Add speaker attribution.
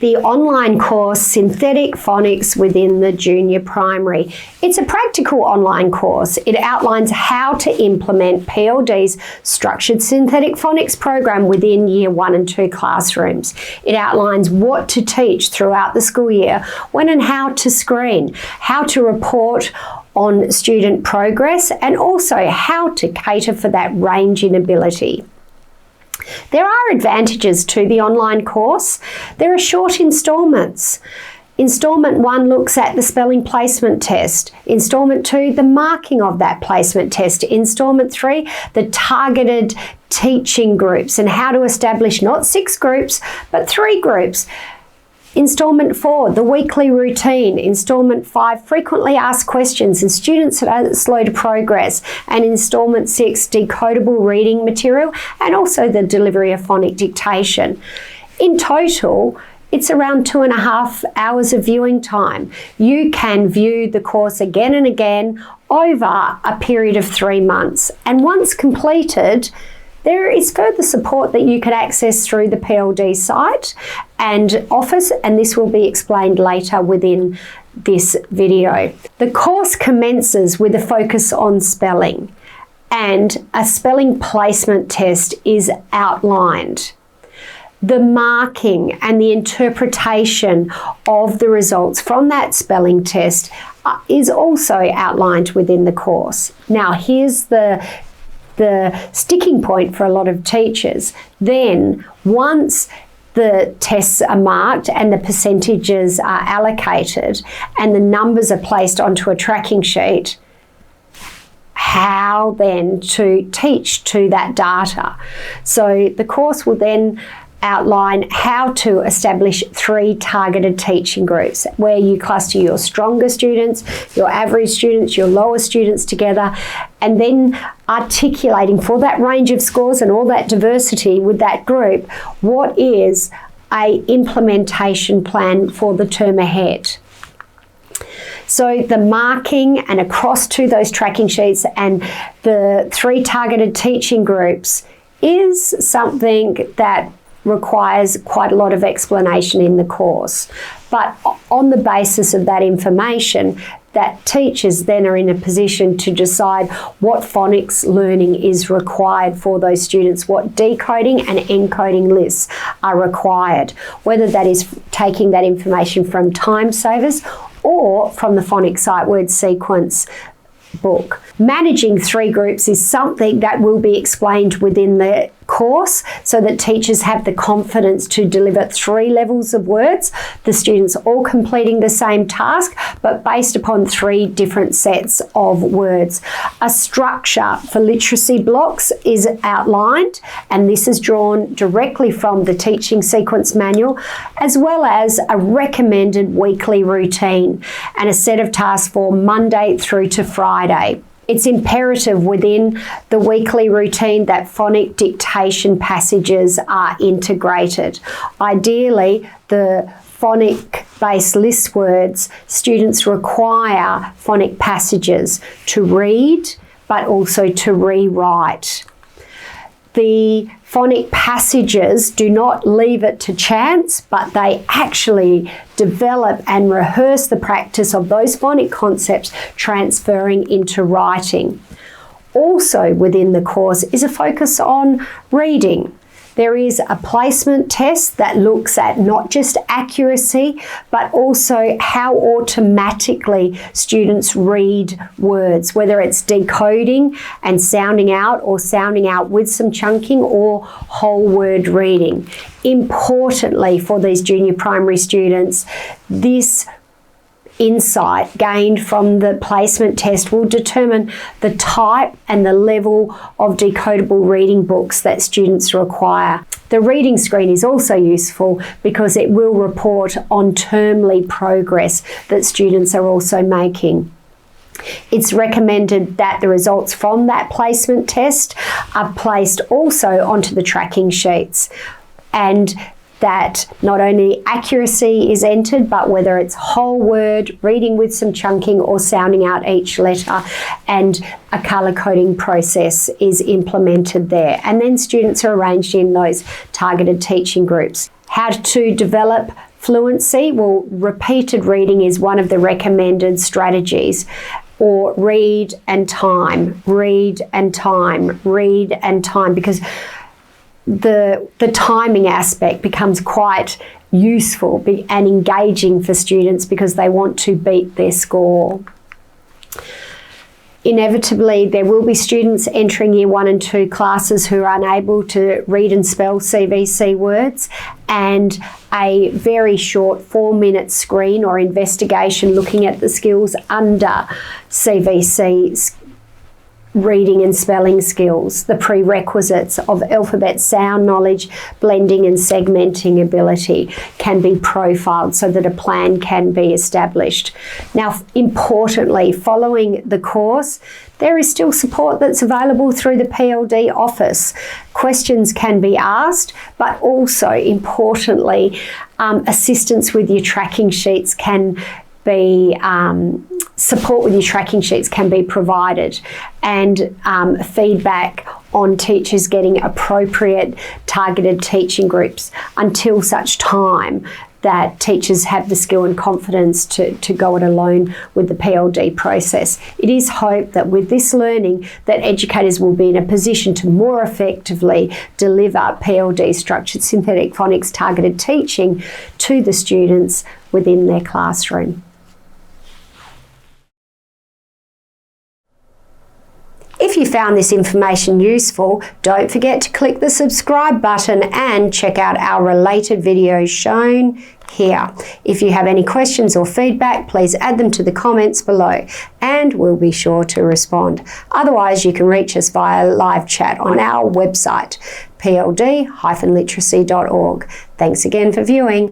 Speaker 1: the online course Synthetic Phonics within the junior primary. It's a practical online course. It outlines how to implement PLD'S structured synthetic phonics program within year 1 and 2 classrooms. It outlines what to teach throughout the school year, when and how to screen, how to report on student progress, and also how to cater for that range in ability. There are advantages to the online course. There are short instalments. Instalment 1 looks at the spelling placement test. Instalment 2, the marking of that placement test. Instalment 3, the targeted teaching groups and how to establish not 6 groups, but 3 groups. Instalment 4, the weekly routine. Instalment 5, frequently asked questions and students that are slow to progress. And Instalment 6, decodable reading material and also the delivery of phonic dictation. In total, it's around 2.5 hours of viewing time. You can view the course again and again over a period of 3 months. And once completed, there is further support that you can access through the PLD site and office, and this will be explained later within this video. The course commences with a focus on spelling, and a spelling placement test is outlined. The marking and the interpretation of the results from that spelling test is also outlined within the course. Now, here's the sticking point for a lot of teachers. Then, once the tests are marked and the percentages are allocated and the numbers are placed onto a tracking sheet, how then to teach to that data. So the course will then outline how to establish 3 targeted teaching groups where you cluster your stronger students, your average students, your lower students together, and then articulating for that range of scores and all that diversity with that group, what is an implementation plan for the term ahead. So the marking and across to those tracking sheets and the 3 targeted teaching groups is something that requires quite a lot of explanation in the course. But on the basis of that information, that teachers then are in a position to decide what phonics learning is required for those students, what decoding and encoding lists are required, whether that is taking that information from time savers or from the phonics sight word sequence book. Managing 3 groups is something that will be explained within the course so that teachers have the confidence to deliver 3 levels of words, the students all completing the same task, but based upon 3 different sets of words. A structure for literacy blocks is outlined, and this is drawn directly from the teaching sequence manual, as well as a recommended weekly routine and a set of tasks for Monday through to Friday. It's imperative within the weekly routine that phonic dictation passages are integrated. Ideally, the phonic-based list words, students require phonic passages to read, but also to rewrite. The phonic passages do not leave it to chance, but they actually develop and rehearse the practice of those phonic concepts transferring into writing. Also within the course is a focus on reading. There is a placement test that looks at not just accuracy, but also how automatically students read words, whether it's decoding and sounding out or sounding out with some chunking or whole word reading. Importantly for these junior primary students, this insight gained from the placement test will determine the type and the level of decodable reading books that students require. The reading screen is also useful because it will report on termly progress that students are also making. It's recommended that the results from that placement test are placed also onto the tracking sheets, and that not only accuracy is entered, but whether it's whole word, reading with some chunking or sounding out each letter, and a colour coding process is implemented there. And then students are arranged in those targeted teaching groups. How to develop fluency, well, repeated reading is one of the recommended strategies. Or read and time, read and time, read and time, because the timing aspect becomes quite useful and engaging for students because they want to beat their score. Inevitably, there will be students entering Year 1 and 2 classes who are unable to read and spell CVC words, and a very short 4-minute screen or investigation looking at the skills under CVC reading and spelling skills, the prerequisites of alphabet sound knowledge, blending and segmenting ability can be profiled so that a plan can be established. Now, importantly, following the course, there is still support that's available through the PLD office. Questions can be asked, but also, importantly, assistance with your tracking sheets can be support with your tracking sheets can be provided, and feedback on teachers getting appropriate targeted teaching groups until such time that teachers have the skill and confidence to go it alone with the PLD process. It is hoped that with this learning that educators will be in a position to more effectively deliver PLD structured synthetic phonics targeted teaching to the students within their classroom. If you found this information useful, don't forget to click the subscribe button and check out our related videos shown here. If you have any questions or feedback, please add them to the comments below and we'll be sure to respond. Otherwise, you can reach us via live chat on our website, pld-literacy.org. Thanks again for viewing.